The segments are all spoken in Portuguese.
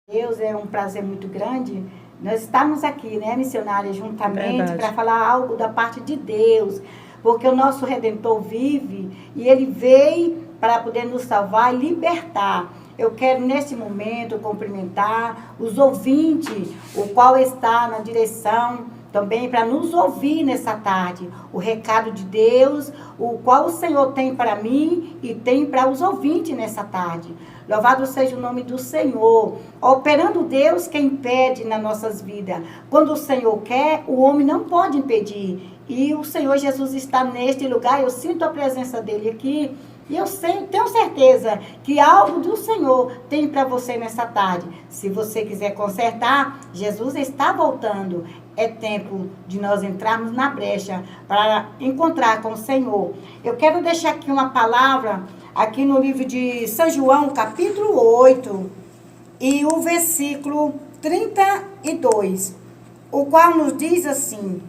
Deus, é um prazer muito grande nós estamos aqui, né, missionária, juntamente para falar algo da parte de Deus, porque o nosso Redentor vive e ele veio para poder nos salvar e libertar. Eu quero, neste momento, cumprimentar os ouvintes, o qual está na direção também para nos ouvir nessa tarde. O recado de Deus, o qual o Senhor tem para mim e tem para os ouvintes nessa tarde. Louvado seja o nome do Senhor. Operando Deus que impede nas nossas vidas. Quando o Senhor quer, o homem não pode impedir. E o Senhor Jesus está neste lugar. Eu sinto a presença dele aqui. E eu tenho certeza que algo do Senhor tem para você nessa tarde. Se você quiser consertar, Jesus está voltando. É tempo de nós entrarmos na brecha para encontrar com o Senhor. Eu quero deixar aqui uma palavra, aqui no livro de São João, capítulo 8, e o versículo 32, o qual nos diz assim: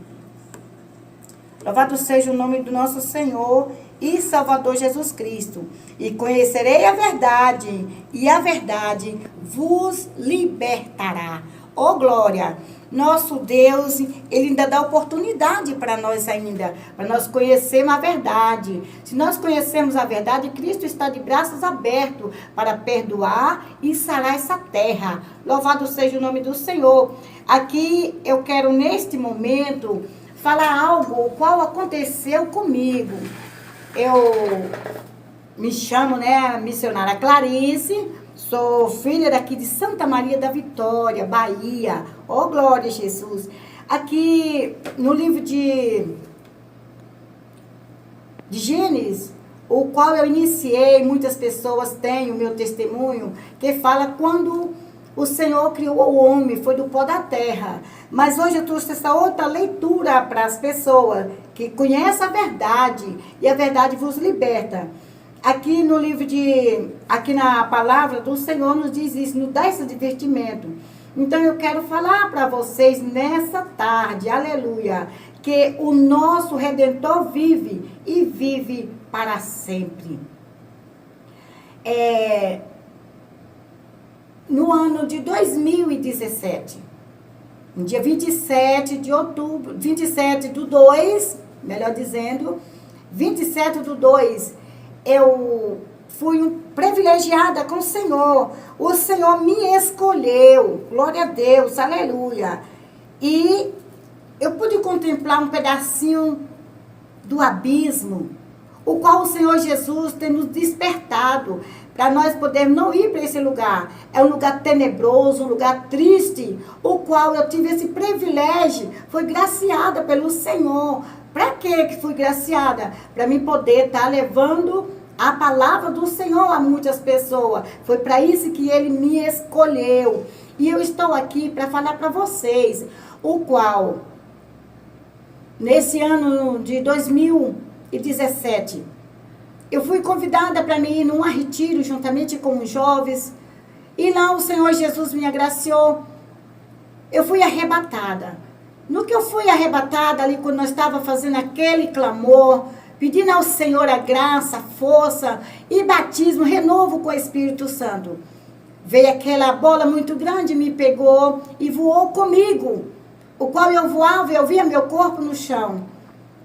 louvado seja o nome do nosso Senhor e Salvador Jesus Cristo, e conhecerei a verdade, e a verdade vos libertará. Oh, glória! Nosso Deus, ele ainda dá oportunidade para nós ainda, para nós conhecermos a verdade. Se nós conhecermos a verdade, Cristo está de braços abertos para perdoar e sarar essa terra. Louvado seja o nome do Senhor. Aqui eu quero, neste momento, falar algo o qual aconteceu comigo. Eu me chamo, né, missionária Clarice. Sou filha daqui de Santa Maria da Vitória, Bahia. Oh, glória a Jesus. Aqui no livro de Gênesis, o qual eu iniciei, muitas pessoas têm o meu testemunho, que fala quando o Senhor criou o homem, foi do pó da terra. Mas hoje eu trouxe essa outra leitura para as pessoas que conhecem a verdade, e a verdade vos liberta. Aqui no livro aqui na palavra do Senhor nos diz isso, nos dá esse divertimento. Então eu quero falar para vocês nessa tarde, aleluia, que o nosso Redentor vive e vive para sempre. No ano de 2017, no dia 27 de outubro, 27 do 2, melhor dizendo, 27 do 2, eu fui privilegiada com o Senhor. O Senhor me escolheu. Glória a Deus, aleluia. E eu pude contemplar um pedacinho do abismo, o qual o Senhor Jesus tem nos despertado, para nós podermos não ir para esse lugar. É um lugar tenebroso, um lugar triste, o qual eu tive esse privilégio, foi graciada pelo Senhor. Para que fui graciada? Para mim poder estar levando a palavra do Senhor a muitas pessoas. Foi para isso que ele me escolheu. E eu estou aqui para falar para vocês, o qual, nesse ano de 2017, eu fui convidada para mim ir num retiro juntamente com os jovens. E lá o Senhor Jesus me agraciou. Eu fui arrebatada. No que eu fui arrebatada ali, quando nós estávamos fazendo aquele clamor, pedindo ao Senhor a graça, a força e batismo, renovo com o Espírito Santo. Veio aquela bola muito grande, me pegou e voou comigo. O qual eu voava, eu via meu corpo no chão.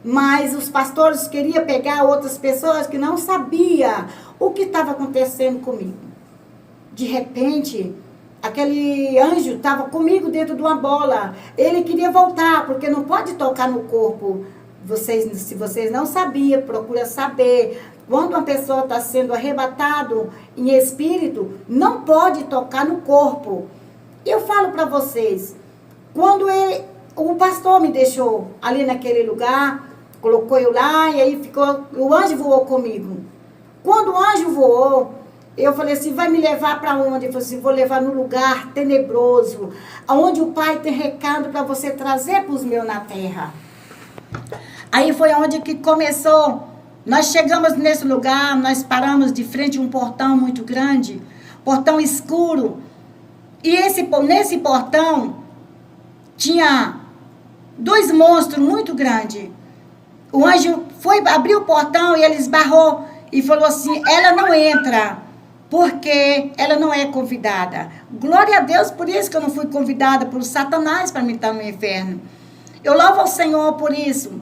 Mas os pastores queriam pegar outras pessoas que não sabiam o que estava acontecendo comigo. De repente, aquele anjo estava comigo dentro de uma bola. Ele queria voltar, porque não pode tocar no corpo. Se vocês não sabiam, procura saber. Quando uma pessoa está sendo arrebatado em espírito, não pode tocar no corpo. Eu falo para vocês, quando o pastor me deixou ali naquele lugar, colocou eu lá, e aí o anjo voou comigo. Quando o anjo voou, eu falei assim, vai me levar para onde? Ele falou assim, vou levar no lugar tenebroso, onde o Pai tem recado para você trazer para os meus na terra. Aí foi onde que começou. Nós chegamos nesse lugar, nós paramos de frente a um portão muito grande, portão escuro. E nesse portão tinha 2 monstros muito grandes. O anjo foi abrir o portão e ele esbarrou e falou assim, ela não entra. porque ela não é convidada. Glória a Deus, por isso que eu não fui convidada por Satanás para me estar no inferno. Eu louvo ao Senhor por isso.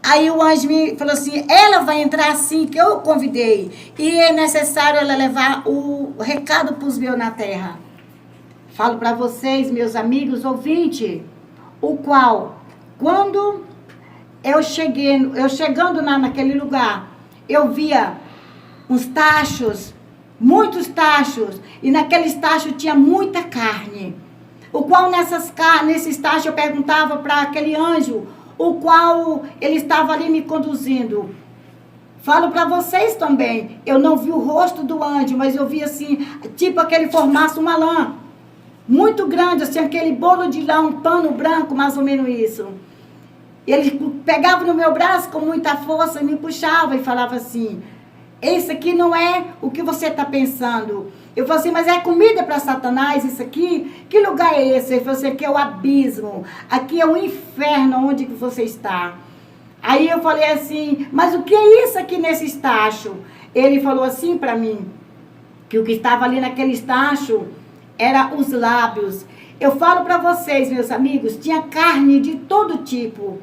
Aí o anjo me falou assim, ela vai entrar assim que eu convidei. E é necessário ela levar o recado para os meus na terra. Falo para vocês, meus amigos ouvintes, o qual, quando eu chegando naquele lugar, eu via uns tachos, muitos tachos, e naqueles tachos tinha muita carne. O qual nesses tachos eu perguntava para aquele anjo, o qual ele estava ali me conduzindo. Falo para vocês também, eu não vi o rosto do anjo, mas eu vi assim, tipo aquele formato, uma lã, muito grande, assim, aquele bolo de lã, um pano branco, mais ou menos isso. Ele pegava no meu braço com muita força e me puxava e falava assim, esse aqui não é o que você está pensando. Eu falei assim, mas é comida para Satanás isso aqui? Que lugar é esse? Ele falou assim, aqui é o abismo, aqui é o inferno onde que você está. Aí eu falei assim, mas o que é isso aqui nesse estacho? Ele falou assim para mim, que o que estava ali naquele estacho era os lábios. Eu falo para vocês, meus amigos, tinha carne de todo tipo,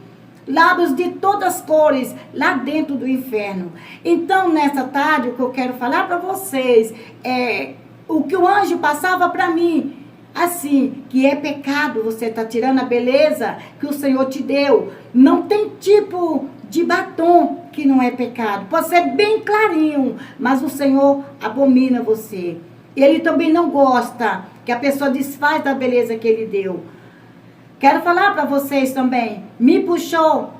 lábios de todas as cores, lá dentro do inferno. Então, nessa tarde, o que eu quero falar para vocês é o que o anjo passava para mim. Assim, que é pecado, você está tirando a beleza que o Senhor te deu. Não tem tipo de batom que não é pecado. Pode ser bem clarinho, mas o Senhor abomina você. Ele também não gosta que a pessoa desfaz da beleza que ele deu. Quero falar para vocês também. Me puxou.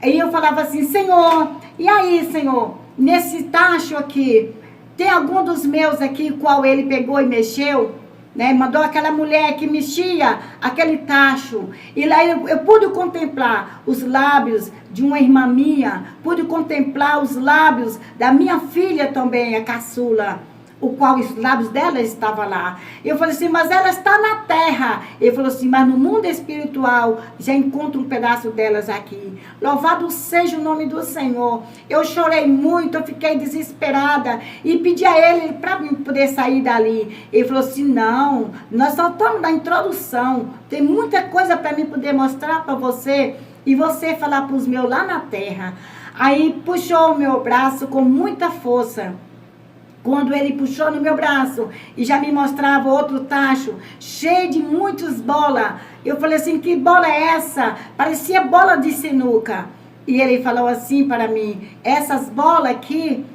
Aí eu falava assim, Senhor, e aí, Senhor, nesse tacho aqui, tem algum dos meus aqui, qual ele pegou e mexeu? Né? Mandou aquela mulher que mexia aquele tacho. E lá eu pude contemplar os lábios de uma irmã minha. Pude contemplar os lábios da minha filha também, a caçula. O qual os lábios dela estavam lá. Eu falei assim, mas ela está na terra. Ele falou assim, mas no mundo espiritual já encontro um pedaço delas aqui. Louvado seja o nome do Senhor. Eu chorei muito, eu fiquei desesperada e pedi a ele para poder sair dali. Ele falou assim, não, nós só estamos na introdução. Tem muita coisa para mim poder mostrar para você e você falar para os meus lá na terra. Aí puxou o meu braço com muita força. Quando ele puxou no meu braço e já me mostrava outro tacho, cheio de muitas bolas. Eu falei assim, que bola é essa? Parecia bola de sinuca. E ele falou assim para mim, essas bolas aqui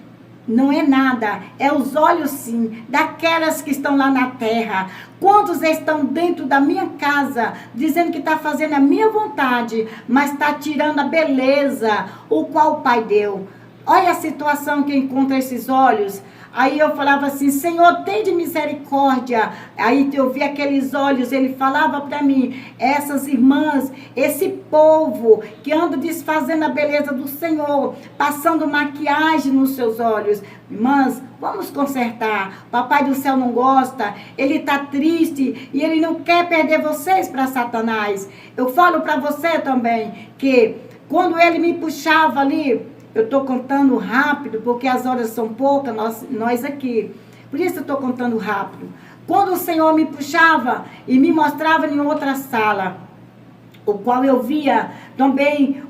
não é nada, é os olhos sim, daquelas que estão lá na terra. Quantos estão dentro da minha casa, dizendo que está fazendo a minha vontade, mas está tirando a beleza, o qual o Pai deu. Olha a situação que encontra esses olhos. Aí eu falava assim, Senhor, tem de misericórdia. Aí eu vi aqueles olhos, ele falava para mim, essas irmãs, esse povo que anda desfazendo a beleza do Senhor, passando maquiagem nos seus olhos. Irmãs, vamos consertar. Papai do céu não gosta, ele está triste e ele não quer perder vocês para Satanás. Eu falo para você também que quando ele me puxava ali, eu estou contando rápido, porque as horas são poucas, nós aqui. Por isso eu estou contando rápido. Quando o Senhor me puxava e me mostrava em outra sala, o qual eu via também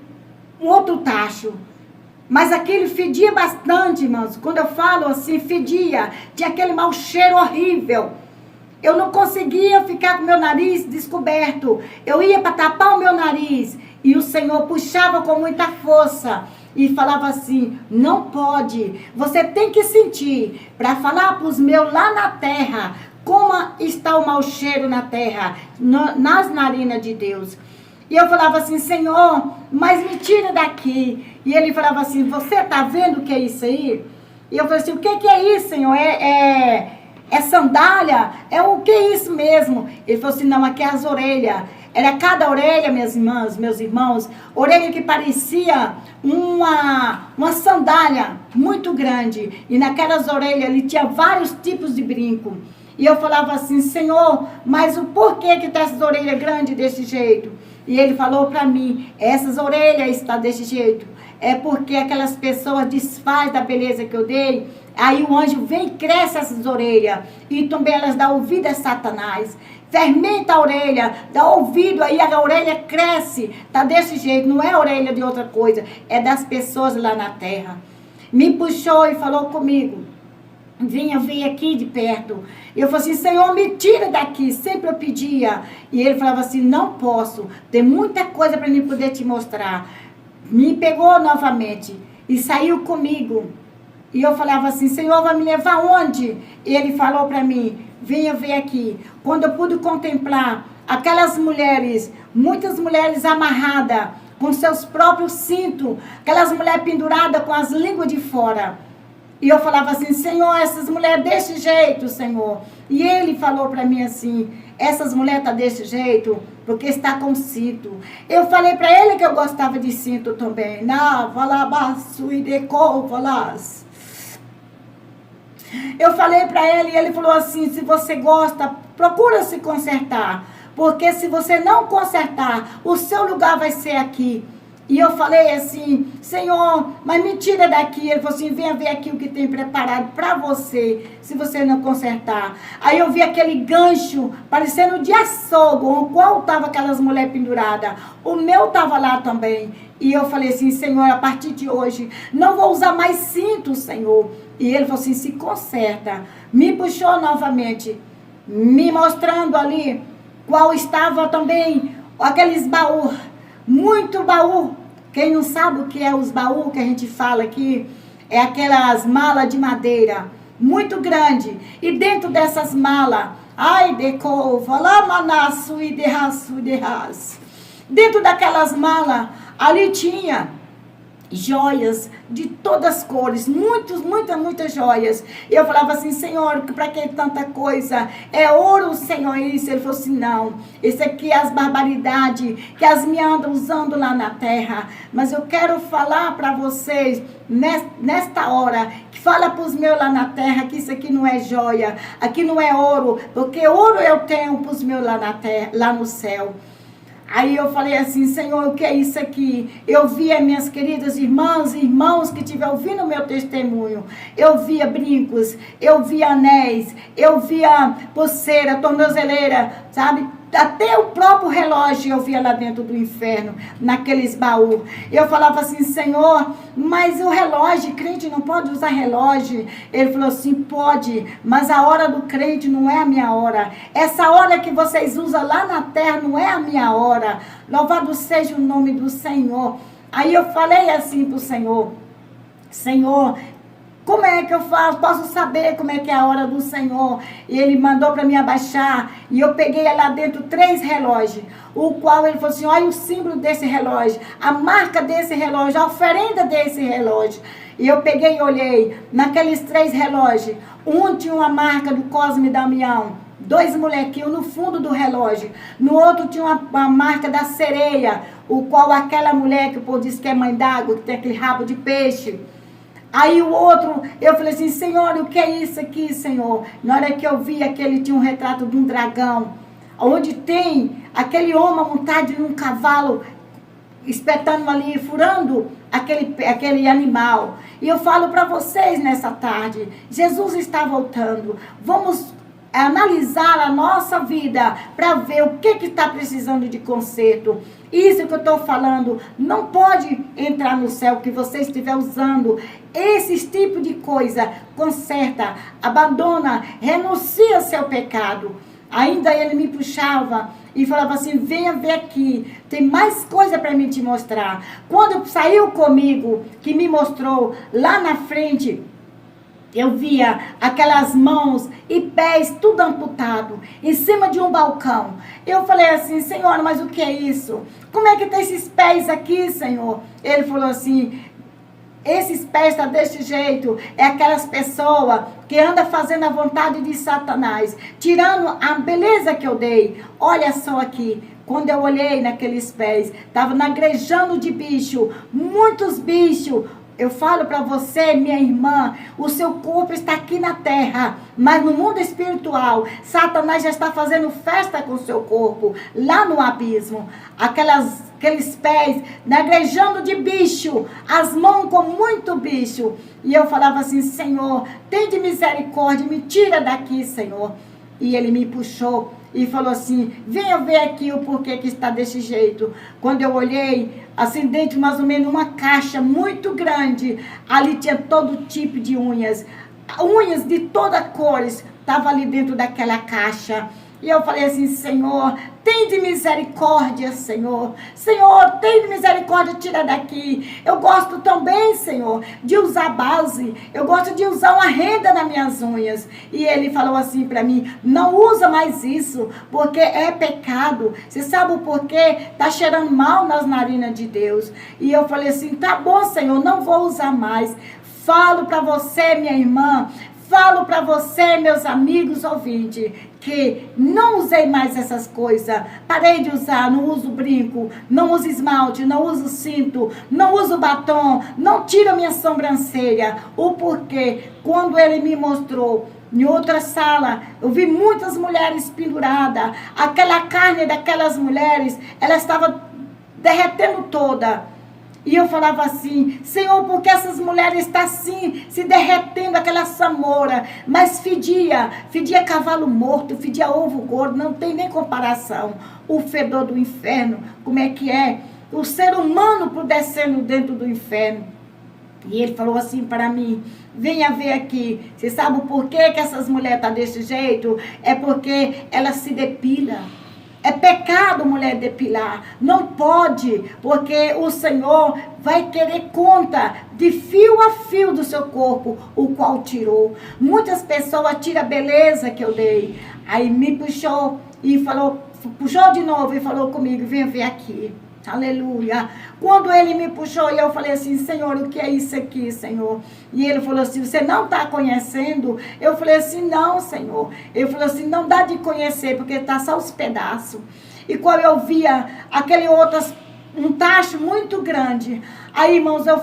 um outro tacho. Mas aquele fedia bastante, irmãos. Quando eu falo assim, fedia. Tinha aquele mau cheiro horrível. Eu não conseguia ficar com meu nariz descoberto. Eu ia para tapar o meu nariz. E o Senhor puxava com muita força. E falava assim, não pode, você tem que sentir, para falar para os meus lá na terra, como está o mau cheiro na terra, nas narinas de Deus. E eu falava assim, Senhor, mas me tira daqui. E ele falava assim, você está vendo o que é isso aí? E eu falei assim, o que é isso, Senhor? É sandália? É o que é isso mesmo? Ele falou assim, não, aqui é as orelhas. Era cada orelha, minhas irmãs, meus irmãos, orelha que parecia uma sandália muito grande. E naquelas orelhas ele tinha vários tipos de brinco. E eu falava assim, Senhor, mas o porquê que tá essas orelhas grandes desse jeito? E ele falou para mim, essas orelhas estão desse jeito. É porque aquelas pessoas desfazem da beleza que eu dei. Aí o anjo vem e cresce essas orelhas. E também elas dão ouvido a Satanás. Fermenta a orelha, dá ouvido, aí a orelha cresce. Tá desse jeito, não é a orelha de outra coisa. É das pessoas lá na terra. Me puxou e falou comigo. Vinha aqui de perto. Eu falei assim, Senhor, me tira daqui. Sempre eu pedia. E ele falava assim, não posso. Tem muita coisa para mim poder te mostrar. Me pegou novamente e saiu comigo. E eu falava assim, Senhor, vai me levar onde? E ele falou para mim, venha ver aqui. Quando eu pude contemplar aquelas mulheres, muitas mulheres amarradas, com seus próprios cintos, aquelas mulheres penduradas com as línguas de fora. E eu falava assim, Senhor, essas mulheres desse jeito, Senhor. E ele falou para mim assim, essas mulheres estão desse jeito porque está com cinto. Eu falei para ele que eu gostava de cinto também. Eu falei para ele e ele falou assim, se você gosta, procura se consertar. Porque se você não consertar, o seu lugar vai ser aqui. E eu falei assim, Senhor, mas me tira daqui. Ele falou assim, venha ver aqui o que tem preparado para você, se você não consertar. Aí eu vi aquele gancho, parecendo de açougue, o qual estavam aquelas mulheres penduradas. O meu estava lá também. E eu falei assim, Senhor, a partir de hoje, não vou usar mais cinto, Senhor. E ele falou assim, se conserta. Me puxou novamente, me mostrando ali, qual estava também aqueles baús, muito baú. Quem não sabe o que é os baús que a gente fala aqui, é aquelas malas de madeira, muito grande. E dentro dessas malas, ai, decova, lá manaço e derraço. Dentro daquelas malas, ali tinha joias de todas as cores, muitas joias. E eu falava assim, Senhor, para que tanta coisa? É ouro, Senhor, isso? Ele falou assim, não, isso aqui é as barbaridades que as minhas andam usando lá na terra. Mas eu quero falar para vocês, nesta hora, que fala para os meus lá na terra, que isso aqui não é joia, aqui não é ouro, porque ouro eu tenho para os meus lá na terra, lá no céu. Aí eu falei assim, Senhor, o que é isso aqui? Eu via minhas queridas irmãs e irmãos que estiveram ouvindo o meu testemunho. Eu via brincos, eu via anéis, eu via pulseira, tornozeleira, sabe? Até o próprio relógio eu via lá dentro do inferno, naqueles baús. Eu falava assim, Senhor, mas o relógio, crente não pode usar relógio. Ele falou assim, pode, mas a hora do crente não é a minha hora. Essa hora que vocês usam lá na terra não é a minha hora. Louvado seja o nome do Senhor. Aí eu falei assim para o Senhor, Senhor, como é que eu faço? Posso saber como é que é a hora do Senhor? E ele mandou para mim abaixar. E eu peguei lá dentro 3 relógios. O qual ele falou assim, olha o símbolo desse relógio. A marca desse relógio. A oferenda desse relógio. E eu peguei e olhei. Naqueles 3 relógios. Um tinha uma marca do Cosme e Damião. 2 molequinhos no fundo do relógio. No outro tinha uma marca da sereia. O qual aquela mulher que o povo diz que é mãe d'água. Que tem aquele rabo de peixe. Aí o outro, eu falei assim, Senhor, o que é isso aqui, Senhor? Na hora que eu vi aquele, tinha um retrato de um dragão, onde tem aquele homem montado em um cavalo, espetando ali, furando aquele animal. E eu falo para vocês nessa tarde, Jesus está voltando. Vamos analisar a nossa vida para ver o que está precisando de conserto. Isso que eu estou falando não pode entrar no céu que você estiver usando. Esse tipo de coisa, conserta, abandona, renuncia ao seu pecado. Ainda ele me puxava e falava assim, venha ver aqui, tem mais coisa para mim te mostrar. Quando saiu comigo, que me mostrou lá na frente, eu via aquelas mãos e pés tudo amputado, em cima de um balcão. Eu falei assim, Senhor, mas o que é isso? Como é que tem esses pés aqui, Senhor? Ele falou assim, esses pés estão desse jeito, é aquelas pessoas que andam fazendo a vontade de Satanás, tirando a beleza que eu dei. Olha só aqui, quando eu olhei naqueles pés, estava nagrejando de bicho, muitos bichos. Eu falo para você, minha irmã, o seu corpo está aqui na terra, mas no mundo espiritual, Satanás já está fazendo festa com o seu corpo, lá no abismo. Aquelas aqueles pés, negrejando de bicho, as mãos com muito bicho. E eu falava assim, Senhor, tem de misericórdia, me tira daqui, Senhor. E ele me puxou e falou assim, venha ver aqui o porquê que está desse jeito. Quando eu olhei, assim dentro mais ou menos uma caixa muito grande, ali tinha todo tipo de unhas. Unhas de todas cores, estavam ali dentro daquela caixa. E eu falei assim, Senhor, tem de misericórdia, Senhor. Senhor, tem de misericórdia, tira daqui. Eu gosto também, Senhor, de usar base. Eu gosto de usar uma renda nas minhas unhas. E ele falou assim para mim, não usa mais isso, porque é pecado. Você sabe o porquê? Tá cheirando mal nas narinas de Deus. E eu falei assim, tá bom, Senhor, não vou usar mais. Falo para você, minha irmã, falo para você, meus amigos ouvintes, que não usei mais essas coisas. Parei de usar, não uso brinco, não uso esmalte, não uso cinto, não uso batom, não tiro minha sobrancelha. O porquê? Quando ele me mostrou, em outra sala, eu vi muitas mulheres penduradas. Aquela carne daquelas mulheres, ela estava derretendo toda. E eu falava assim, Senhor, porque essas mulheres estão assim, se derretendo, aquela samoura, mas fedia cavalo morto, fedia ovo gordo, não tem nem comparação. O fedor do inferno, como é que é? O ser humano por descendo dentro do inferno. E ele falou assim para mim, venha ver aqui, você sabe o porquê que essas mulheres estão desse jeito? É porque elas se depilam. É pecado mulher depilar, não pode, porque o Senhor vai querer conta de fio a fio do seu corpo, o qual tirou. Muitas pessoas tiram a beleza que eu dei. Aí me puxou e falou, puxou de novo e falou comigo, vem ver aqui. Aleluia. Quando ele me puxou e eu falei assim, Senhor, o que é isso aqui, Senhor? E ele falou assim, você não está conhecendo? Eu falei assim, não, Senhor. Ele falou assim, não dá de conhecer, porque está só os pedaços. E quando eu via aquele outro, um tacho muito grande, aí, irmãos, eu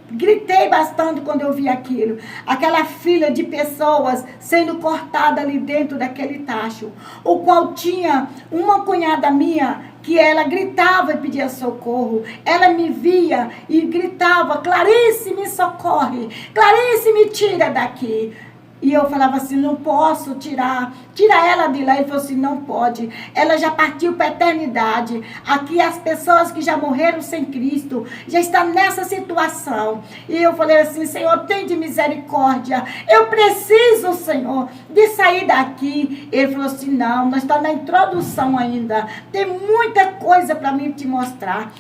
gritei bastante quando eu vi aquilo. Aquela fila de pessoas sendo cortada ali dentro daquele tacho. O qual tinha uma cunhada minha que ela gritava e pedia socorro. Ela me via e gritava, Clarice, me socorre. Clarice, me tira daqui. E eu falava assim, não posso tirar. Tira ela de lá. Ele falou assim, não pode. Ela já partiu para a eternidade. Aqui as pessoas que já morreram sem Cristo já estão nessa situação. E eu falei assim, Senhor, tem de misericórdia. Eu preciso, Senhor, de sair daqui. Ele falou assim, não, nós estamos na introdução ainda. Tem muita coisa para mim te mostrar.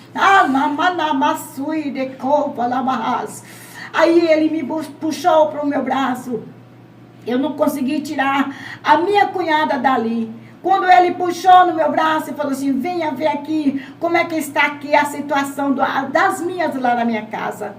Aí ele me puxou para o meu braço. Eu não consegui tirar a minha cunhada dali. Quando ele puxou no meu braço e falou assim, venha ver aqui como é que está aqui a situação das minhas lá na minha casa.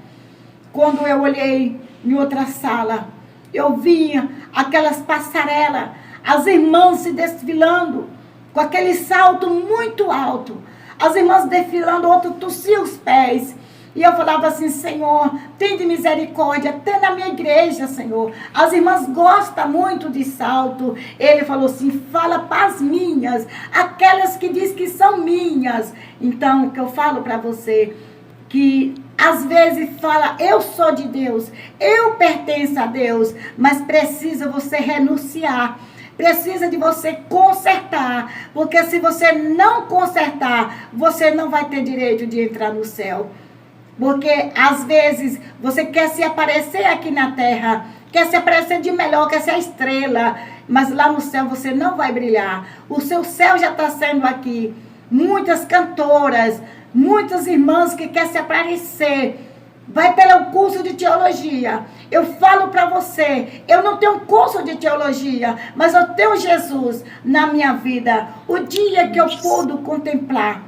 Quando eu olhei em outra sala, eu via aquelas passarelas, as irmãs se desfilando, com aquele salto muito alto. As irmãs desfilando, outro tossia os pés. E eu falava assim, Senhor, tem de misericórdia, até na minha igreja, Senhor. As irmãs gostam muito de salto. Ele falou assim, fala para as minhas, aquelas que diz que são minhas. Então, o que eu falo para você, que às vezes fala, eu sou de Deus, eu pertenço a Deus, mas precisa você renunciar. Precisa de você consertar, porque se você não consertar, você não vai ter direito de entrar no céu. Porque às vezes você quer se aparecer aqui na terra, quer se aparecer de melhor, quer ser a estrela, mas lá no céu você não vai brilhar. O seu céu já está sendo aqui. Muitas cantoras, muitas irmãs que querem se aparecer, vai pelo curso de teologia. Eu falo para você, eu não tenho curso de teologia, mas eu tenho Jesus na minha vida. O dia que eu pude contemplar,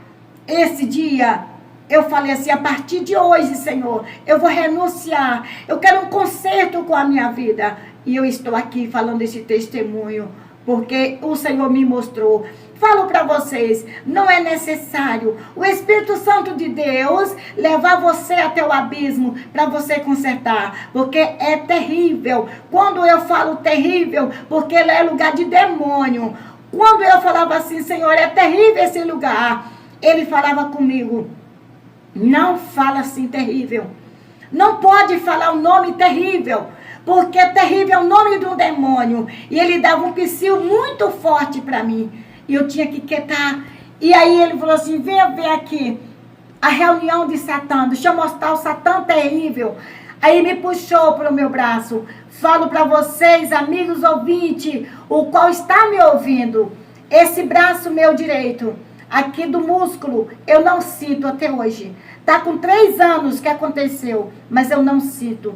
esse dia, eu falei assim, a partir de hoje, Senhor, eu vou renunciar. Eu quero um conserto com a minha vida. E eu estou aqui falando esse testemunho, porque o Senhor me mostrou. Falo para vocês, não é necessário o Espírito Santo de Deus levar você até o abismo para você consertar, porque é terrível. Quando eu falo terrível, porque ele é lugar de demônio. Quando eu falava assim, Senhor, é terrível esse lugar. ele falava comigo: não fala assim terrível. Não pode falar o nome terrível, porque terrível é o nome de um demônio. E ele dava um psil muito forte para mim. E eu tinha que quietar. E aí ele falou assim: venha ver aqui a reunião de Satã. Deixa eu mostrar o Satã terrível. Aí me puxou para o meu braço. Falo para vocês, amigos ouvintes, o qual está me ouvindo. Esse braço meu direito, aqui do músculo, eu não sinto até hoje. Está com 3 anos que aconteceu, mas eu não sinto.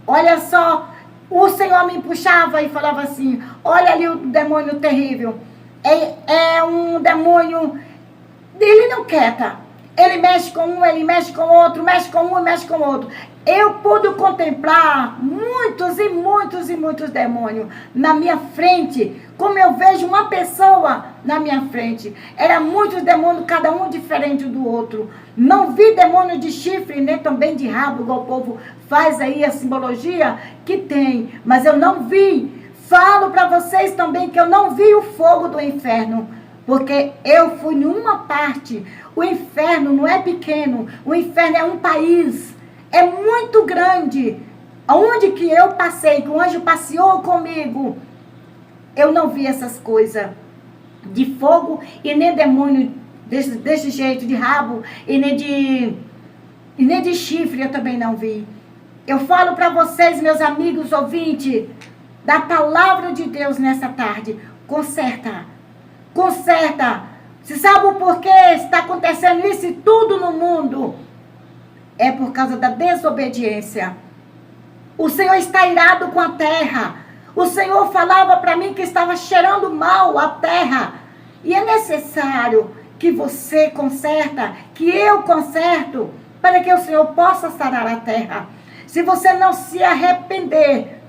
Olha só, o Senhor me puxava e falava assim: olha ali o demônio terrível. É um demônio, ele não quieta. Ele mexe com um, ele mexe com outro, mexe com um, mexe com outro. Eu pude contemplar muitos e muitos e muitos demônios na minha frente, como eu vejo uma pessoa na minha frente. Era muitos demônios, cada um diferente do outro. Não vi demônio de chifre, nem também de rabo, igual o povo faz aí a simbologia que tem. Mas eu não vi. Falo para vocês também que eu não vi o fogo do inferno, porque eu fui numa parte. O inferno não é pequeno, o inferno é um país, é muito grande. Onde que eu passei, que o anjo passeou comigo, eu não vi essas coisas de fogo e nem demônio desse jeito, de rabo, e nem de chifre eu também não vi. Eu falo para vocês, meus amigos ouvintes, da palavra de Deus nessa tarde: conserta. Você sabe o porquê está acontecendo isso tudo no mundo? É por causa da desobediência. O Senhor está irado com a terra. O Senhor falava para mim que estava cheirando mal a terra. E é necessário que você conserta, que eu conserto, para que o Senhor possa sarar a terra. Se você não se arrepender,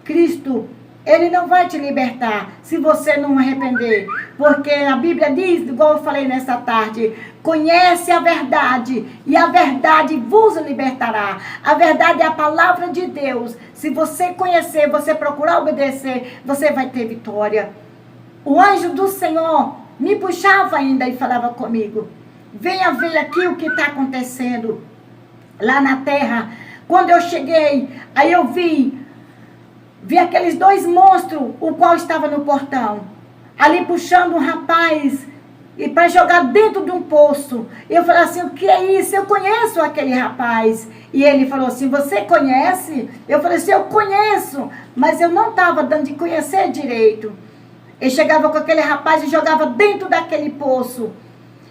Cristo, Ele não vai te libertar se você não arrepender. Porque a Bíblia diz, igual eu falei nessa tarde: conhece a verdade e a verdade vos libertará. A verdade é a palavra de Deus. Se você conhecer, você procurar obedecer, você vai ter vitória. O anjo do Senhor me puxava ainda e falava comigo: venha ver aqui o que está acontecendo lá na terra. Quando eu cheguei, aí eu vi aqueles 2 monstros, o qual estava no portão, ali puxando um rapaz e para jogar dentro de um poço. Eu falei assim: o que é isso? Eu conheço aquele rapaz. E ele falou assim: você conhece? Eu falei assim: eu conheço, mas eu não estava dando de conhecer direito. Ele chegava com aquele rapaz e jogava dentro daquele poço.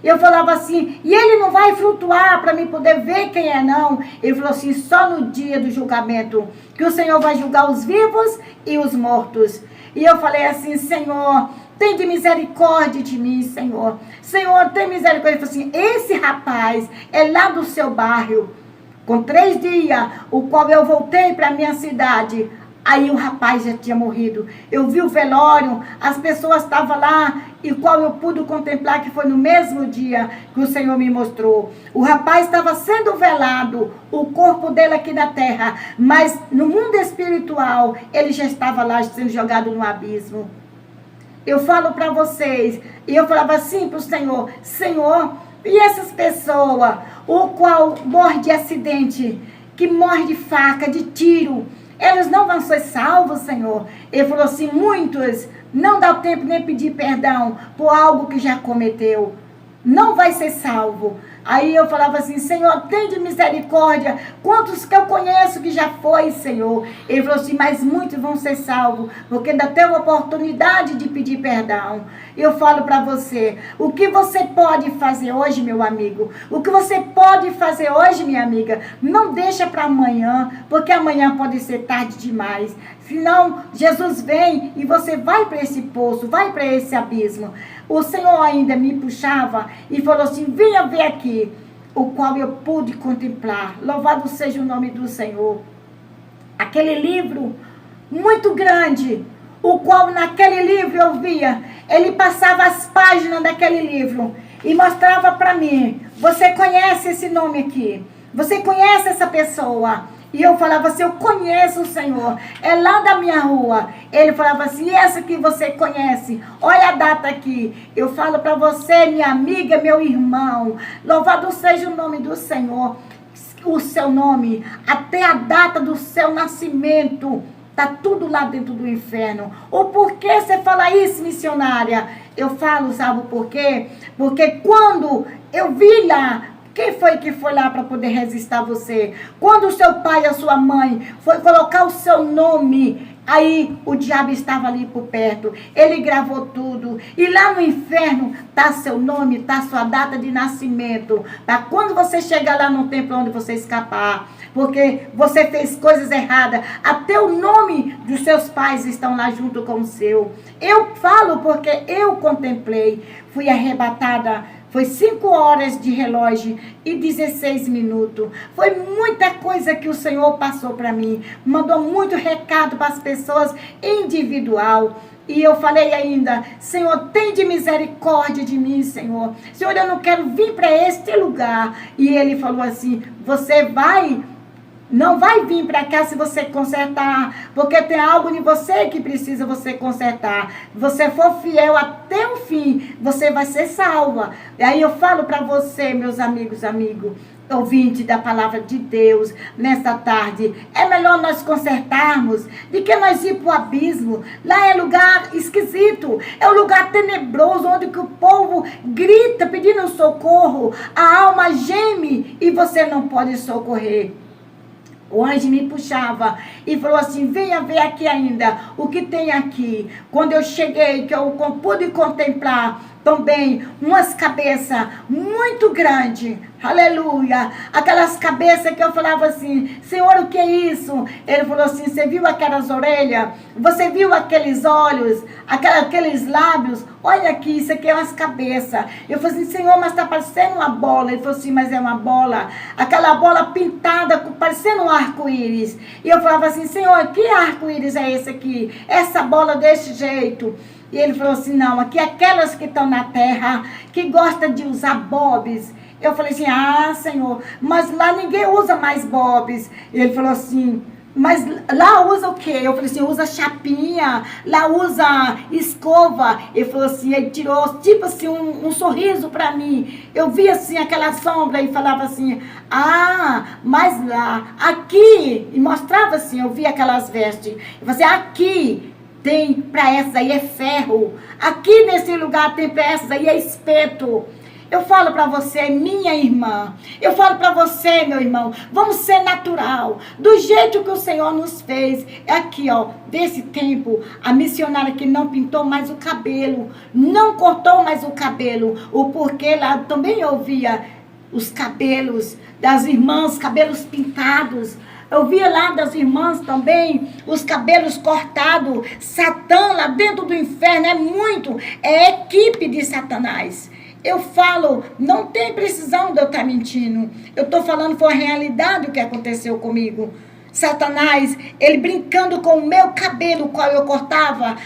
Eu falava assim: e ele não vai flutuar para mim poder ver quem é, não? Ele falou assim: só no dia do julgamento, que o Senhor vai julgar os vivos e os mortos. E eu falei assim: Senhor, tem de misericórdia de mim, Senhor. Senhor, tem misericórdia. Ele falou assim: esse rapaz é lá do seu bairro. Com 3 dias, o qual eu voltei para a minha cidade, aí o rapaz já tinha morrido. Eu vi o velório, as pessoas estavam lá, e qual eu pude contemplar que foi no mesmo dia que o Senhor me mostrou. O rapaz estava sendo velado, o corpo dele aqui na terra, mas no mundo espiritual, ele já estava lá sendo jogado no abismo. Eu falo para vocês, e eu falava assim para o Senhor: Senhor, e essas pessoas, o qual morre de acidente, que morre de faca, de tiro, eles não vão ser salvos, Senhor? Ele falou assim: muitos, não dá tempo nem pedir perdão por algo que já cometeu. Não vai ser salvo. Aí eu falava assim: Senhor, tem de misericórdia. Quantos que eu conheço que já foi, Senhor? Ele falou assim: mas muitos vão ser salvos, porque ainda tem a oportunidade de pedir perdão. Eu falo para você: o que você pode fazer hoje, meu amigo? O que você pode fazer hoje, minha amiga? Não deixa para amanhã, porque amanhã pode ser tarde demais. Senão, Jesus vem e você vai para esse poço, vai para esse abismo. O Senhor ainda me puxava e falou assim: venha ver aqui, o qual eu pude contemplar. Louvado seja o nome do Senhor. Aquele livro muito grande, o qual naquele livro eu via, ele passava as páginas daquele livro e mostrava para mim: você conhece esse nome aqui? Você conhece essa pessoa? E eu falava assim, eu conheço o Senhor, é lá da minha rua. Ele falava assim, essa que você conhece, olha a data aqui. Eu falo para você, minha amiga, meu irmão, louvado seja o nome do Senhor, o seu nome, até a data do seu nascimento, está tudo lá dentro do inferno. O porquê você fala isso, missionária? Eu falo, sabe por quê? Porque quando eu vi lá, quem foi que foi lá para poder resistir a você? Quando o seu pai e a sua mãe foi colocar o seu nome, aí o diabo estava ali por perto. Ele gravou tudo. E lá no inferno está seu nome, está sua data de nascimento. Para quando você chegar lá, não tem para onde você escapar. Porque você fez coisas erradas. Até o nome dos seus pais estão lá junto com o seu. Eu falo porque eu contemplei. Fui arrebatada. Foi 5 horas de relógio e 16 minutos. Foi muita coisa que o Senhor passou para mim. Mandou muito recado para as pessoas individual. E eu falei ainda, Senhor, tem de misericórdia de mim, Senhor. Senhor, eu não quero vir para este lugar. E ele falou assim, você não vai vir para cá se você consertar, porque tem algo em você que precisa você consertar. Se você for fiel até o fim, você vai ser salva. E aí eu falo para você, meus amigos, ouvinte da palavra de Deus, nesta tarde, é melhor nós consertarmos do que nós ir para o abismo. Lá é lugar esquisito, é um lugar tenebroso, onde que o povo grita pedindo socorro, a alma geme e você não pode socorrer. O anjo me puxava e falou assim, venha ver aqui ainda o que tem aqui. Quando eu cheguei, que eu pude contemplar também umas cabeças muito grandes, aleluia, aquelas cabeças que eu falava assim, Senhor, o que é isso? Ele falou assim, você viu aquelas orelhas? Você viu aqueles olhos? Aqueles lábios? Olha aqui, isso aqui é umas cabeças. Eu falei assim, Senhor, mas está parecendo uma bola. Ele falou assim, mas é uma bola, aquela bola pintada, parecendo um arco-íris. E eu falava assim, Senhor, que arco-íris é esse aqui? Essa bola desse jeito. E ele falou assim, não, aqui aquelas que estão na terra, que gostam de usar bobs. Eu falei assim, Senhor, mas lá ninguém usa mais bobs. E ele falou assim, mas lá usa o quê? Eu falei assim, usa chapinha, lá usa escova. Ele falou assim, ele tirou tipo assim um sorriso pra mim. Eu vi assim aquela sombra e falava assim, mas lá, aqui, e mostrava assim, eu vi aquelas vestes. Eu falei assim, aqui tem para essas aí é ferro. Aqui nesse lugar tem para essas aí é espeto. Eu falo para você, minha irmã. Eu falo para você, meu irmão. Vamos ser natural. Do jeito que o Senhor nos fez. Aqui, ó, desse tempo, a missionária que não pintou mais o cabelo. Não cortou mais o cabelo. O porquê lá também eu via os cabelos das irmãs, cabelos pintados. Eu via lá das irmãs também, os cabelos cortados. Satã lá dentro do inferno é equipe de Satanás. Eu falo, não tem precisão de eu estar mentindo. Eu estou falando, foi a realidade o que aconteceu comigo. Satanás, ele brincando com o meu cabelo, qual eu cortava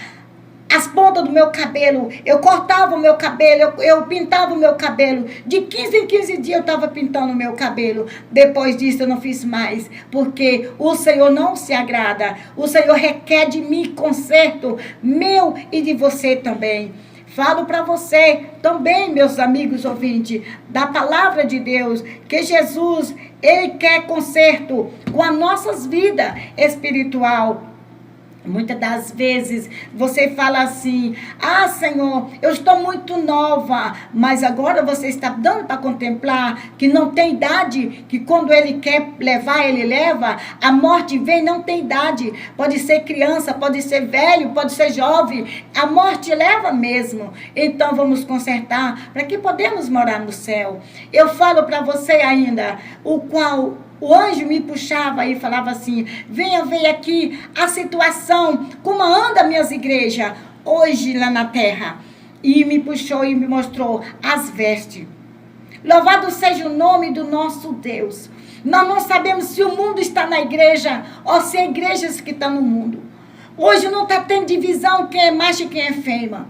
as pontas do meu cabelo, eu cortava o meu cabelo, eu pintava o meu cabelo. De 15 em 15 dias eu estava pintando o meu cabelo. Depois disso eu não fiz mais, porque o Senhor não se agrada. O Senhor requer de mim conserto, meu e de você também. Falo para você também, meus amigos ouvintes, da palavra de Deus, que Jesus, ele quer conserto com as nossas vidas espiritual. Muitas das vezes você fala assim, Senhor, eu estou muito nova, mas agora você está dando para contemplar que não tem idade, que quando ele quer levar, ele leva, a morte vem, não tem idade, pode ser criança, pode ser velho, pode ser jovem, a morte leva mesmo. Então vamos consertar para que podemos morar no céu. Eu falo para você ainda, o anjo me puxava e falava assim, venha ver aqui a situação, como anda minhas igrejas hoje lá na terra. E me puxou e me mostrou as vestes. Louvado seja o nome do nosso Deus. Nós não sabemos se o mundo está na igreja ou se é igrejas que estão no mundo. Hoje não está tendo divisão quem é macho e quem é fêmea.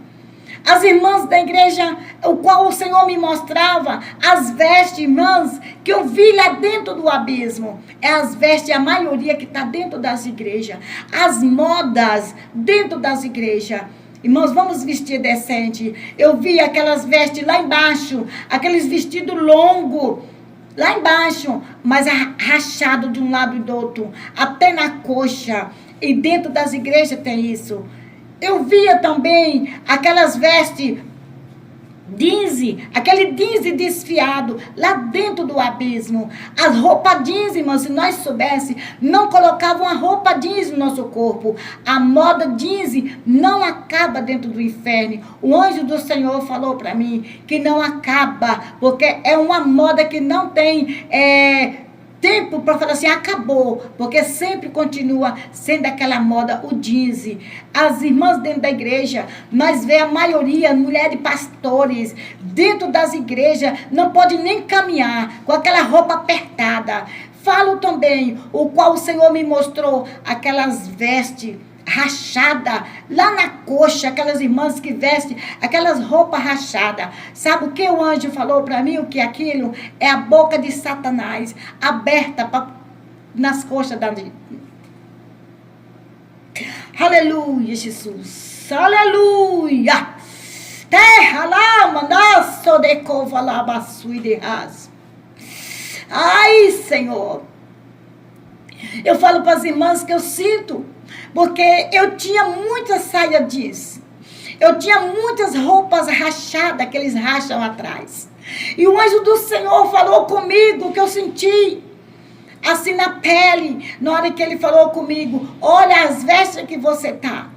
As irmãs da igreja, o qual o Senhor me mostrava, as vestes, irmãs, que eu vi lá dentro do abismo. É as vestes, a maioria que está dentro das igrejas. As modas dentro das igrejas. Irmãos, vamos vestir decente. Eu vi aquelas vestes lá embaixo, aqueles vestidos longos, lá embaixo, mas rachado de um lado e do outro, até na coxa. E dentro das igrejas tem isso. Eu via também aquelas vestes jeans, aquele jeans desfiado lá dentro do abismo. As roupas jeans, irmãos, se nós soubéssemos, não colocavam a roupa jeans no nosso corpo. A moda jeans não acaba dentro do inferno. O anjo do Senhor falou para mim que não acaba, porque é uma moda que não tem tempo para falar assim, acabou, porque sempre continua sendo aquela moda, o jeans. As irmãs dentro da igreja, nós vemos a maioria, mulheres pastores, dentro das igrejas, não pode nem caminhar com aquela roupa apertada. Falo também, o qual o Senhor me mostrou, aquelas vestes rachada lá na coxa, aquelas irmãs que vestem aquelas roupas rachadas. Sabe o que o anjo falou para mim? O que aquilo é a boca de Satanás aberta nas coxas da gente. Aleluia, Jesus. Aleluia. Terra lá, manasso de cova lá, baçui de ras. Ai, Senhor. Eu falo para as irmãs que eu sinto, porque eu tinha muita saia jeans. Eu tinha muitas roupas rachadas, que eles racham atrás. E o anjo do Senhor falou comigo, que eu senti assim na pele, na hora que ele falou comigo, olha as vestes que você tá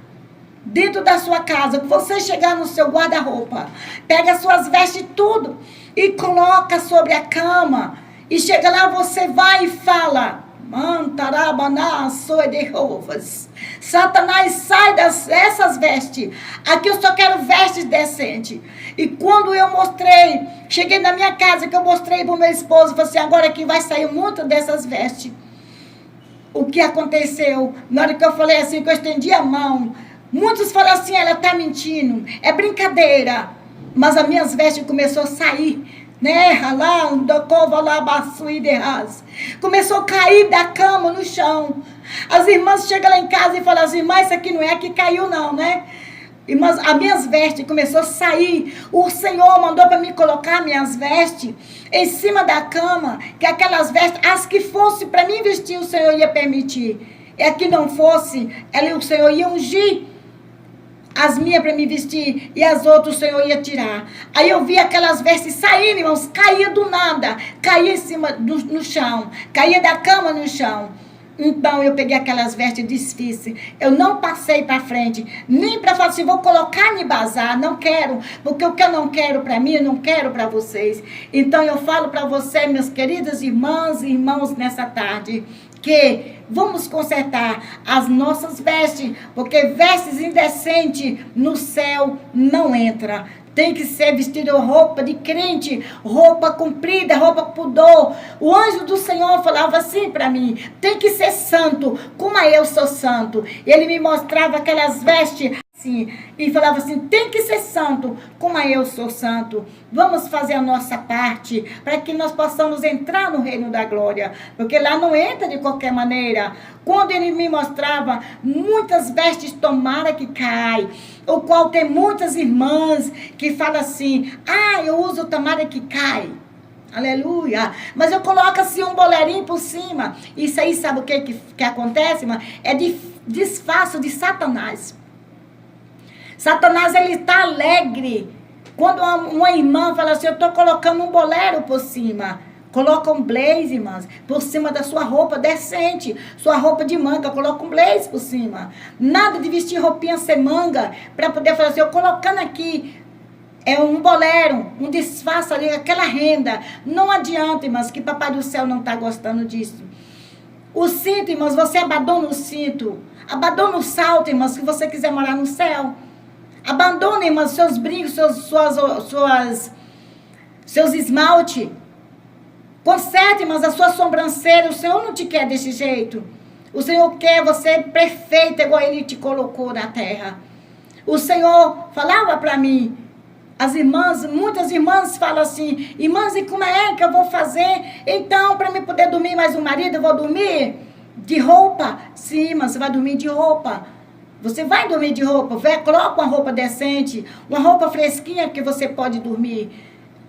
dentro da sua casa, que você chegar no seu guarda-roupa, pega as suas vestes tudo e coloca sobre a cama, e chega lá, você vai e fala, Satanás, sai dessas vestes. Aqui eu só quero vestes decentes. E quando eu mostrei, cheguei na minha casa, que eu mostrei para o meu esposo, falei assim, agora aqui vai sair muito dessas vestes. O que aconteceu? Na hora que eu falei assim, que eu estendi a mão, muitos falaram assim, ela está mentindo, é brincadeira. Mas as minhas vestes começou a sair. Começou a cair da cama no chão. As irmãs chegam lá em casa e falam assim, mas isso aqui não é que caiu não, né? Irmãs, as minhas vestes começou a sair. O Senhor mandou para mim colocar minhas vestes em cima da cama, que aquelas vestes, as que fosse para mim vestir, o Senhor ia permitir. E a que não fosse, o Senhor ia ungir. As minhas para me vestir e as outras o Senhor ia tirar. Aí eu vi aquelas vestes saindo, irmãos, caía do nada, caía em cima no chão, caía da cama no chão. Então eu peguei aquelas vestes e desfiz. Eu não passei para frente, nem para falar assim, vou colocar em bazar, não quero, porque o que eu não quero para mim, eu não quero para vocês. Então eu falo para vocês, meus queridas irmãs e irmãos, nessa tarde, que vamos consertar as nossas vestes, porque vestes indecentes no céu não entra. Tem que ser vestido roupa de crente, roupa comprida, roupa pudor. O anjo do Senhor falava assim para mim, tem que ser santo, como eu sou santo. Ele me mostrava aquelas vestes assim, e falava assim, tem que ser santo, como eu sou santo. Vamos fazer a nossa parte, para que nós possamos entrar no reino da glória, porque lá não entra de qualquer maneira. Quando ele me mostrava, muitas vestes tomara que cai, o qual tem muitas irmãs que falam assim, eu uso tomara que cai. Aleluia. Mas eu coloco assim um boleirinho por cima. Isso aí, sabe o que acontece, irmã? É disfarce de Satanás. Satanás, ele está alegre. Quando uma irmã fala assim, eu estou colocando um bolero por cima. Coloca um blaze, irmãs, por cima da sua roupa decente. Sua roupa de manga, coloca um blaze por cima. Nada de vestir roupinha sem manga, para poder falar assim, eu colocando aqui um bolero, um disfarce ali, aquela renda. Não adianta, irmãs, que Papai do Céu não está gostando disso. O cinto, irmãs, você abandona o cinto. Abandona o salto, irmãs, se você quiser morar no céu. Abandona, irmãs, seus brincos, seus esmalte. Conserte, irmãs, a sua sobrancelha. O Senhor não te quer desse jeito. O Senhor quer você perfeita, igual Ele te colocou na terra. O Senhor falava para mim, as irmãs, muitas irmãs falam assim, irmãs, e como é que eu vou fazer? Então, para mim poder dormir mais o marido, eu vou dormir de roupa? Sim, mas você vai dormir de roupa. Você vai dormir de roupa, coloca uma roupa decente, uma roupa fresquinha que você pode dormir.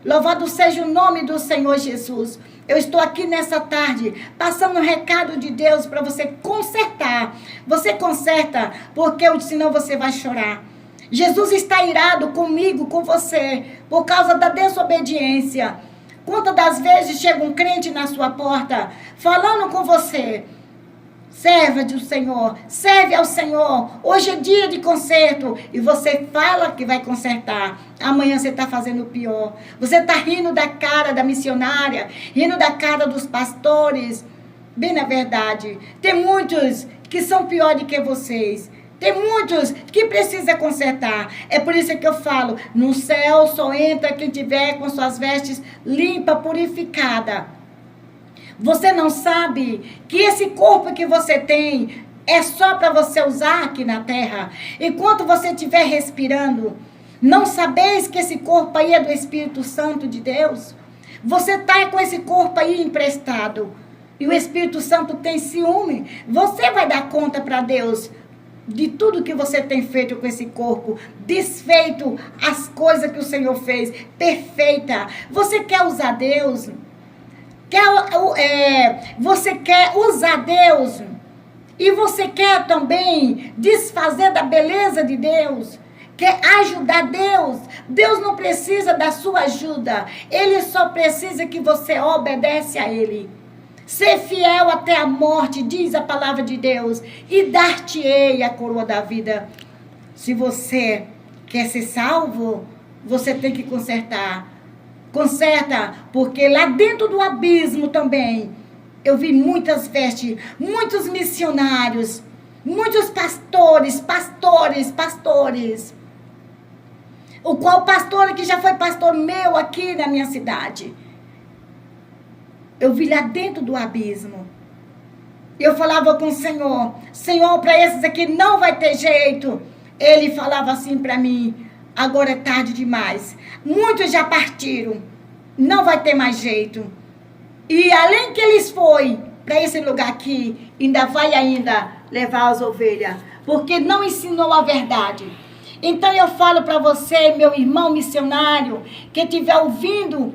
Louvado seja o nome do Senhor Jesus. Eu estou aqui nessa tarde, passando um recado de Deus para você consertar. Você conserta, porque senão você vai chorar. Jesus está irado comigo, com você, por causa da desobediência. Quantas das vezes chega um crente na sua porta, falando com você, serva do Senhor, serve ao Senhor, hoje é dia de conserto, e você fala que vai consertar, amanhã você está fazendo o pior, você está rindo da cara da missionária, rindo da cara dos pastores. Bem, na verdade, tem muitos que são piores do que vocês, tem muitos que precisam consertar. É por isso que eu falo, no céu só entra quem tiver com suas vestes limpa, purificada. Você não sabe que esse corpo que você tem é só para você usar aqui na terra? Enquanto você estiver respirando, não sabeis que esse corpo aí é do Espírito Santo de Deus? Você está com esse corpo aí emprestado. E o Espírito Santo tem ciúme. Você vai dar conta para Deus de tudo que você tem feito com esse corpo, desfeito as coisas que o Senhor fez, perfeita. Você quer usar Deus? Você quer usar Deus e você quer também desfazer da beleza de Deus, quer ajudar Deus. Deus não precisa da sua ajuda, Ele só precisa que você obedece a Ele. Ser fiel até a morte, diz a palavra de Deus, e dar-te-ei a coroa da vida. Se você quer ser salvo, você tem que consertar. Conserta, porque lá dentro do abismo também, eu vi muitas vestes, muitos missionários, muitos pastores. O qual pastor que já foi pastor meu aqui na minha cidade. Eu vi lá dentro do abismo. Eu falava com o Senhor, Senhor, para esses aqui não vai ter jeito. Ele falava assim para mim, agora é tarde demais. Muitos já partiram. Não vai ter mais jeito. E além que eles foi para esse lugar aqui, ainda vai levar as ovelhas. Porque não ensinou a verdade. Então eu falo para você, meu irmão missionário, que estiver ouvindo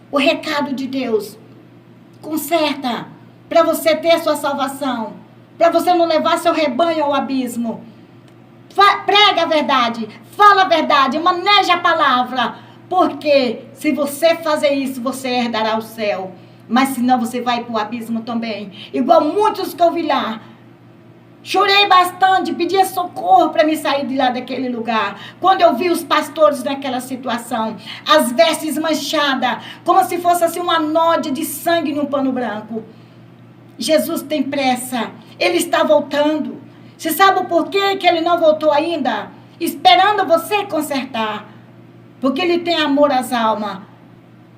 o recado de Deus. Conserta, para você ter sua salvação. Para você não levar seu rebanho ao abismo. Prega a verdade, fala a verdade, maneja a palavra, porque se você fazer isso, você herdará o céu, mas senão você vai para o abismo também, igual muitos que eu vi lá. Chorei bastante, pedia socorro para me sair de lá daquele lugar, quando eu vi os pastores naquela situação, as vestes manchadas, como se fosse assim uma nódia de sangue num pano branco. Jesus tem pressa, Ele está voltando. Você sabe por que Ele não voltou ainda? Esperando você consertar. Porque Ele tem amor às almas.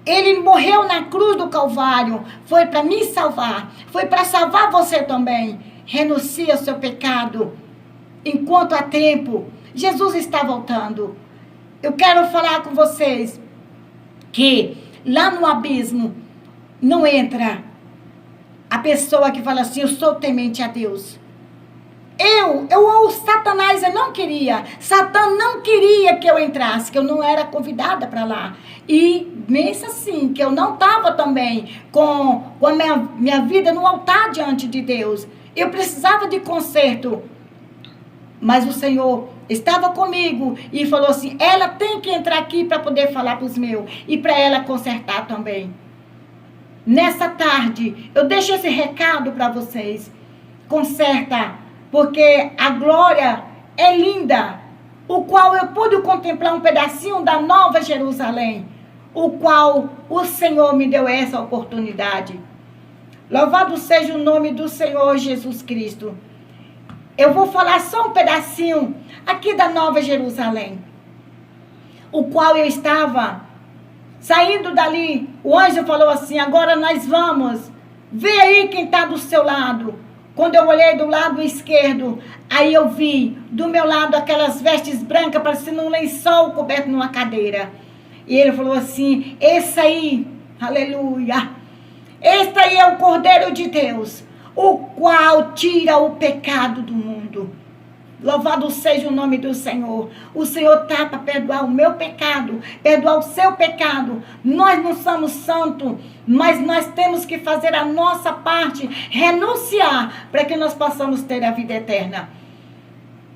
Ele morreu na cruz do Calvário. Foi para me salvar. Foi para salvar você também. Renuncie ao seu pecado. Enquanto há tempo. Jesus está voltando. Eu quero falar com vocês que lá no abismo não entra a pessoa que fala assim, eu sou temente a Deus. O Satanás, eu não queria. Satã não queria que eu entrasse, que eu não era convidada para lá. E mesmo assim, que eu não estava também com a minha vida no altar diante de Deus. Eu precisava de conserto. Mas o Senhor estava comigo e falou assim, ela tem que entrar aqui para poder falar para os meus. E para ela consertar também. Nessa tarde, eu deixo esse recado para vocês. Conserta. Porque a glória é linda, o qual eu pude contemplar um pedacinho da Nova Jerusalém, o qual o Senhor me deu essa oportunidade. Louvado seja o nome do Senhor Jesus Cristo. Eu vou falar só um pedacinho aqui da Nova Jerusalém, o qual eu estava saindo dali. O anjo falou assim, agora nós vamos, vê aí quem está do seu lado. Quando eu olhei do lado esquerdo, aí eu vi do meu lado aquelas vestes brancas, parecendo um lençol coberto numa cadeira. E ele falou assim, esse aí, aleluia, esse aí é o Cordeiro de Deus, o qual tira o pecado do mundo. Louvado seja o nome do Senhor. O Senhor está para perdoar o meu pecado, perdoar o seu pecado. Nós não somos santos, mas nós temos que fazer a nossa parte, renunciar, para que nós possamos ter a vida eterna.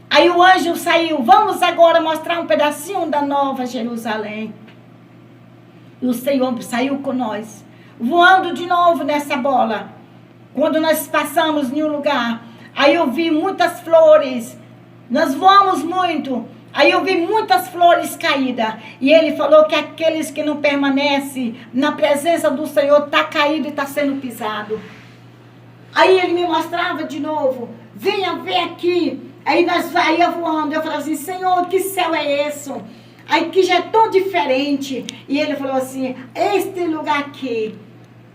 Aí o anjo saiu, vamos agora mostrar um pedacinho da Nova Jerusalém. E o Senhor saiu com nós, voando de novo nessa bola. Quando nós passamos em um lugar, aí eu vi muitas flores. Nós voamos muito. Aí eu vi muitas flores caídas. E ele falou que aqueles que não permanecem na presença do Senhor está caído e está sendo pisado. Aí ele me mostrava de novo. Venha ver aqui. Aí nós ia voando. Eu falava assim, Senhor, que céu é esse? Aí que já é tão diferente. E ele falou assim, este lugar aqui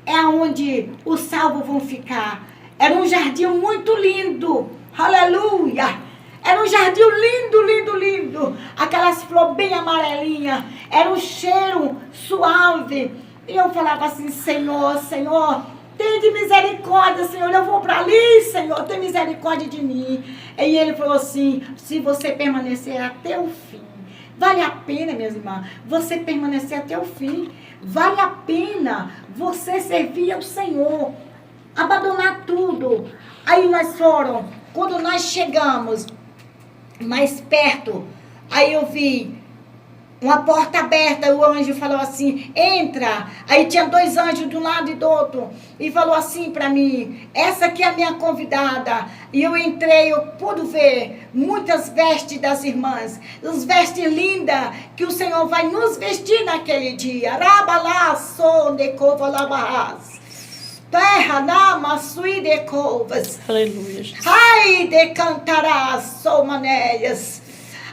é onde os salvos vão ficar. Era um jardim muito lindo. Aleluia. Era um jardim lindo, lindo, lindo. Aquelas flores bem amarelinhas. Era um cheiro suave. E eu falava assim, Senhor, Senhor, tem de misericórdia, Senhor. Eu vou para ali, Senhor, tem misericórdia de mim. E ele falou assim, se você permanecer até o fim. Vale a pena, minhas irmãs, você permanecer até o fim. Vale a pena você servir ao Senhor. Abandonar tudo. Aí nós foram, quando nós chegamos mais perto, aí eu vi uma porta aberta, o anjo falou assim, entra. Aí tinha 2 anjos de um lado e do outro, e falou assim para mim, essa aqui é a minha convidada. E eu entrei, eu pude ver muitas vestes das irmãs, as vestes lindas, que o Senhor vai nos vestir naquele dia. Rabalaço de covalabahas. Terra namasui de covas. Aleluia. Ai, de cantarás, somaneias.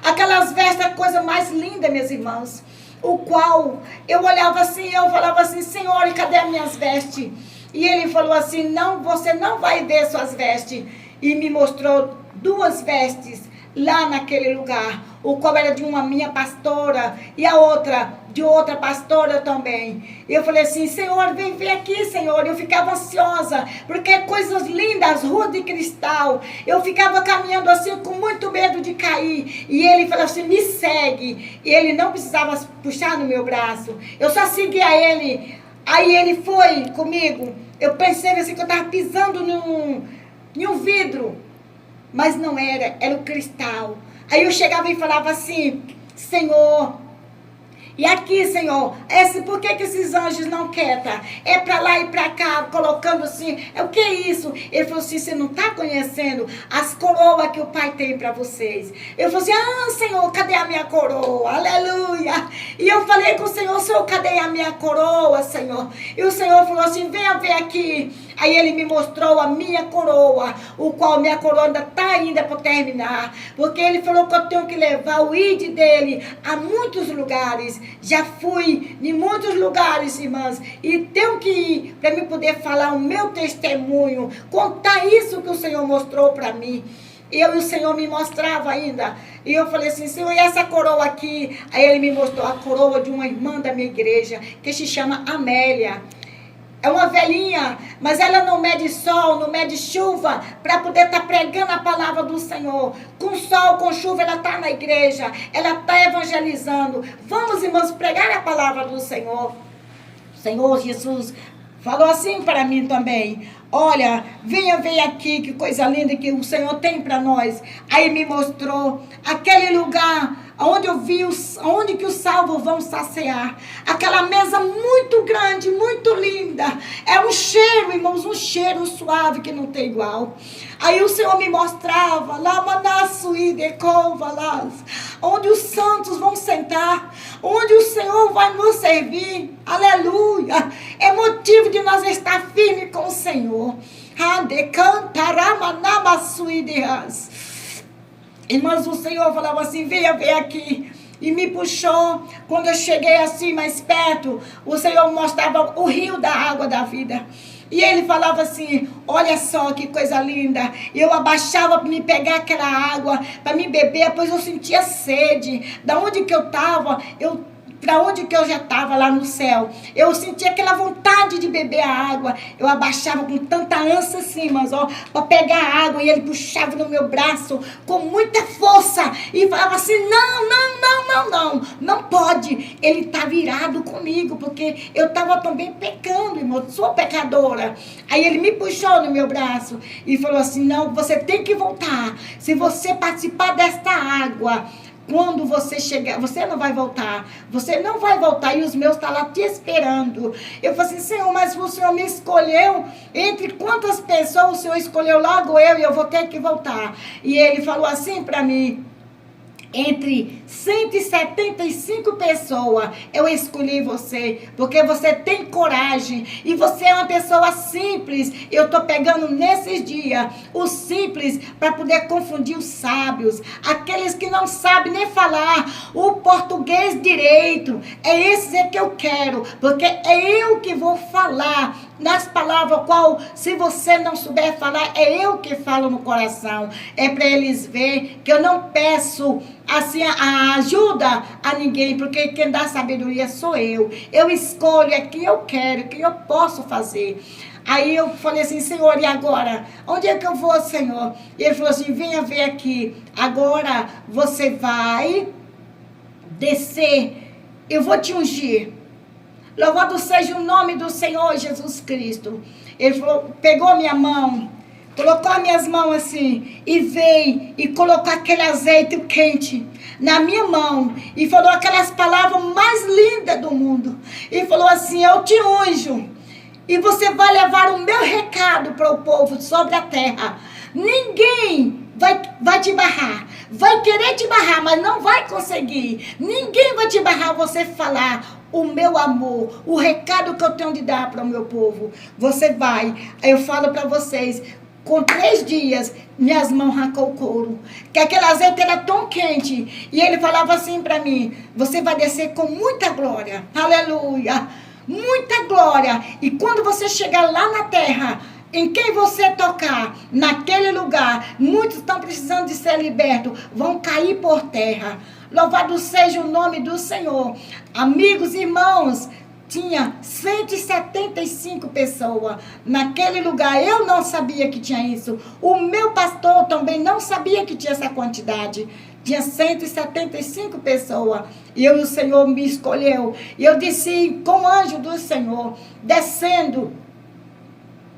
Aquelas vestes, a coisa mais linda, meus irmãos. O qual eu olhava assim, eu falava assim, Senhor, e cadê as minhas vestes? E ele falou assim, não, você não vai ver suas vestes. E me mostrou 2 vestes lá naquele lugar. O qual era de uma minha pastora e a outra de outra pastora também. E eu falei assim, Senhor, vem ver aqui, Senhor. Eu ficava ansiosa, porque coisas lindas, ruas de cristal. Eu ficava caminhando assim com muito medo de cair. E ele falou assim, me segue. E ele não precisava puxar no meu braço. Eu só seguia ele. Aí ele foi comigo. Eu pensei assim que eu estava pisando em um vidro. Mas não era, era o cristal. Aí eu chegava e falava assim, Senhor, e aqui, Senhor, por que esses anjos não quietam? É para lá e para cá, colocando assim, o que é isso? Ele falou assim, você não está conhecendo as coroas que o Pai tem para vocês. Eu falei assim, Senhor, cadê a minha coroa? Aleluia. E eu falei com o Senhor, cadê a minha coroa, Senhor? E o Senhor falou assim, venha ver aqui. Aí ele me mostrou a minha coroa, o qual minha coroa ainda está ainda para terminar. Porque ele falou que eu tenho que levar o ID dele a muitos lugares. Já fui em muitos lugares, irmãs, e tenho que ir para me poder falar o meu testemunho, contar isso que o Senhor mostrou para mim. Eu e o Senhor me mostrava ainda. E eu falei assim, Senhor, e essa coroa aqui? Aí ele me mostrou a coroa de uma irmã da minha igreja, que se chama Amélia. É uma velhinha, mas ela não mede sol, não mede chuva, para poder estar pregando a palavra do Senhor. Com sol, com chuva, ela está na igreja, ela está evangelizando. Vamos, irmãos, pregar a palavra do Senhor. O Senhor Jesus falou assim para mim também, olha, venha ver aqui que coisa linda que o Senhor tem para nós. Aí me mostrou aquele lugar onde eu vi onde que os salvos vão saciar. Aquela mesa muito grande, muito linda. É um cheiro, irmãos, um cheiro suave que não tem igual. Aí o Senhor me mostrava lá, onde os santos vão sentar, onde o Senhor vai nos servir. Aleluia. É motivo de nós estar firmes com o Senhor. Irmãos, o Senhor falava assim, venha ver aqui. E me puxou. Quando eu cheguei assim mais perto, o Senhor mostrava o rio da água da vida. E ele falava assim, olha só que coisa linda. Eu abaixava para me pegar aquela água, para me beber, pois eu sentia sede. Da onde que eu estava, para onde que eu já estava lá no céu. Eu sentia aquela vontade de beber a água. Eu abaixava com tanta ânsia assim, mas ó, para pegar a água. E ele puxava no meu braço com muita força. E falava assim, não pode. Ele está virado comigo, porque eu estava também pecando, irmão. Sou pecadora. Aí ele me puxou no meu braço e falou assim, não, você tem que voltar. Se você participar desta água, quando você chegar, você não vai voltar. Você não vai voltar. E os meus estão lá te esperando. Eu falei assim, Senhor, mas o Senhor me escolheu. Entre quantas pessoas o Senhor escolheu? Logo eu, e eu vou ter que voltar. E ele falou assim para mim, entre 175 pessoas, eu escolhi você, porque você tem coragem, e você é uma pessoa simples. Eu estou pegando nesses dias os simples, para poder confundir os sábios, aqueles que não sabem nem falar o português direito. É esse que eu quero, porque é eu que vou falar nas palavras, qual, se você não souber falar, é eu que falo no coração. É para eles verem que eu não peço assim a ajuda a ninguém, porque quem dá sabedoria sou eu. Eu escolho é que eu quero, que eu posso fazer. Aí eu falei assim, Senhor, e agora? Onde é que eu vou, Senhor? E ele falou assim, venha ver aqui. Agora você vai descer, eu vou te ungir. Louvado seja o nome do Senhor Jesus Cristo. Ele falou, pegou minha mão, colocou as minhas mãos assim, e veio e colocou aquele azeite quente na minha mão, e falou aquelas palavras mais lindas do mundo, e falou assim, eu te unjo, e você vai levar o meu recado para o povo sobre a terra. Ninguém vai te barrar, vai querer te barrar, mas não vai conseguir. Ninguém vai te barrar você falar o meu amor, o recado que eu tenho de dar para o meu povo. Você vai, eu falo para vocês, com 3 dias, minhas mãos arrancou o couro, que aquele azeite era tão quente, e ele falava assim para mim, você vai descer com muita glória, aleluia, muita glória, e quando você chegar lá na terra, em quem você tocar, naquele lugar, muitos estão precisando de ser libertos, vão cair por terra. Louvado seja o nome do Senhor. Amigos, irmãos, tinha 175 pessoas naquele lugar. Eu não sabia que tinha isso. O meu pastor também não sabia que tinha essa quantidade. Tinha 175 pessoas. E eu, o Senhor me escolheu. E eu desci com o anjo do Senhor, descendo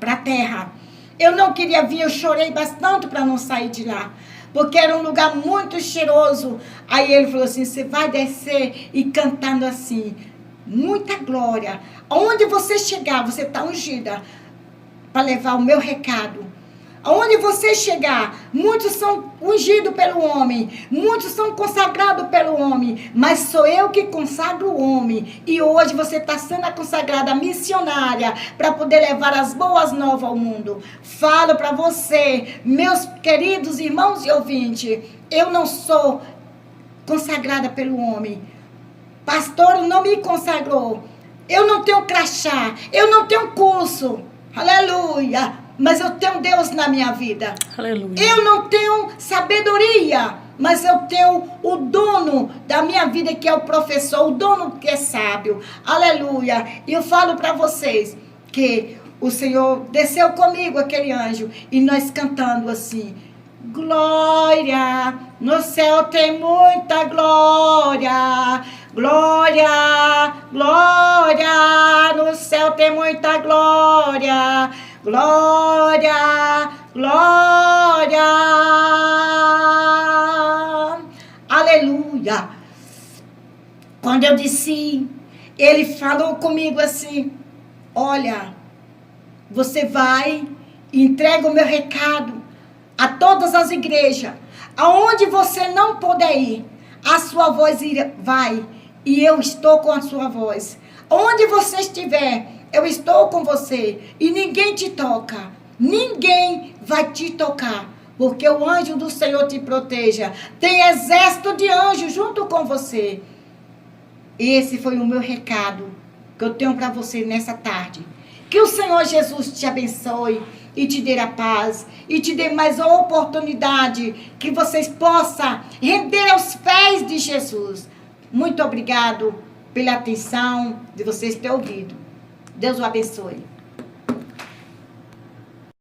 para a terra. Eu não queria vir, eu chorei bastante para não sair de lá, porque era um lugar muito cheiroso. Aí ele falou assim, você vai descer e cantando assim, muita glória. Onde você chegar, você está ungida para levar o meu recado. Aonde você chegar, muitos são ungidos pelo homem, muitos são consagrados pelo homem, mas sou eu que consagro o homem. E hoje você está sendo consagrada missionária para poder levar as boas novas ao mundo. Falo para você, meus queridos irmãos e ouvintes, eu não sou consagrada pelo homem. Pastor não me consagrou. Eu não tenho crachá, eu não tenho curso. Aleluia. Mas eu tenho Deus na minha vida. Aleluia. Eu não tenho sabedoria, mas eu tenho o dono da minha vida, que é o professor, o dono que é sábio. Aleluia. E eu falo para vocês que o Senhor desceu comigo, aquele anjo, e nós cantando assim, glória, no céu tem muita glória, glória, glória, no céu tem muita glória, glória, glória, aleluia. Quando eu desci, ele falou comigo assim, olha, você vai e entrega o meu recado a todas as igrejas, aonde você não puder ir, a sua voz vai, e eu estou com a sua voz. Onde você estiver, eu estou com você, e ninguém te toca, ninguém vai te tocar, porque o anjo do Senhor te proteja. Tem exército de anjos junto com você. Esse foi o meu recado que eu tenho para você nessa tarde. Que o Senhor Jesus te abençoe e te dê a paz e te dê mais uma oportunidade que vocês possam render aos pés de Jesus. Muito obrigado pela atenção de vocês ter ouvido. Deus o abençoe.